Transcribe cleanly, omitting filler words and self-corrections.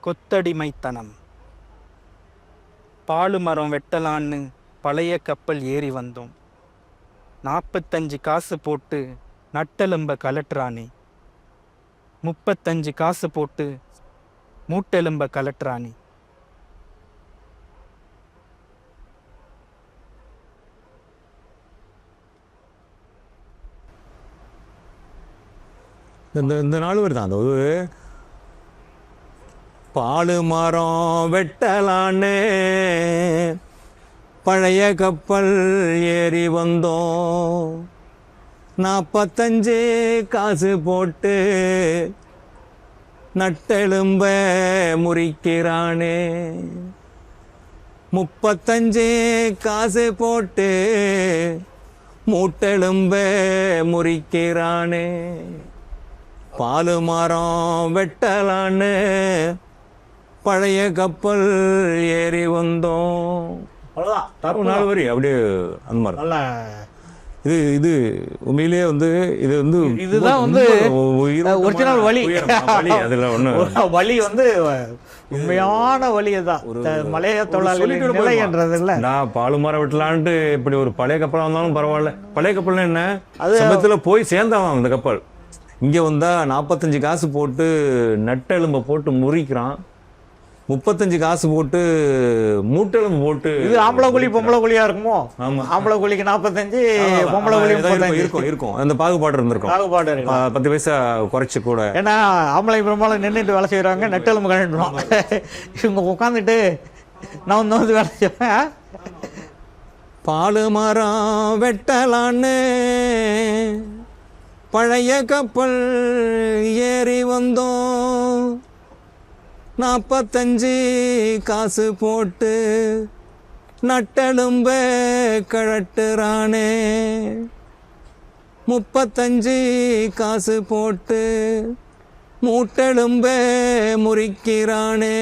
கொத்தடிமைத்தனம். பாலுமரம் வெட்டலான்னு பழைய கப்பல் ஏறி வந்தோம். 45 காசு போட்டு நட்டெலும்ப கலட்டுறானே. 35 காசு போட்டு மூட்டெலும்ப கலட்டுறானே. இந்த நாள் வருதான் அந்த ஒரு பாலு மரம் வெட்டலான்னு பழைய கப்பல் ஏறி வந்தோம். 45 காசு போட்டு நட்டெலும்ப முறிக்கிறானே. 35 காசு போட்டு மூட்டெலும்ப முறிக்கிறானே. பாலு மரம் வெட்டலான்னு பழைய கப்பல் ஏறி வந்தோம். அவ்வளோதான் நாலு வரி அப்படியே அந்த மாதிரி நல்லா. இது உண்மையிலேயே இது இதுதான் ஒரிஜினல் வலி. அதுல ஒண்ணு வலி உண்மையான வலி தான். மலைய தொழிலாளி நிலை என்றது இல்ல. நான் பாலு மரம் வெட்டலான்ட்டு இப்படி ஒரு பழைய கப்பலா வந்தாலும் பரவாயில்ல. பழைய கப்பல்னா என்ன, அது சமயத்துல போய் சேர்ந்தாவான் அந்த கப்பல். இங்க வந்தா 45 காசு போட்டு நட்டெலும்ப போட்டு முறிக்கிறான். 35 காசு போட்டு மூட்டெலும்பு போட்டு. இது ஆம்பளை குழி பொம்பளை குழியா இருக்குமோ? ஆமா, ஆம்பளை குழிக்கு 45, பொம்பளை குழி 35 இருக்கும். அந்த பாகுபாடு இருந்திருக்கும். பாகுபாடு 10 பைசா குறைச்சு கூட. ஏன்னா ஆம்பளை பெரும்பாலும் நின்றுட்டு வேலை செய்யறாங்க, நெட்டெலும்பு கழண்டுருவான். இவங்க உட்காந்துட்டு நான் வேலை செய்வேன். பாலு மரம் வெட்டலான்னு பழைய கப்பல் ஏறி வந்தோம். 45 காசு போட்டு நட்டெலும்ப கழட்டுறானே. 35 காசு போட்டு மூட்டெலும்ப முறிக்கிறானே.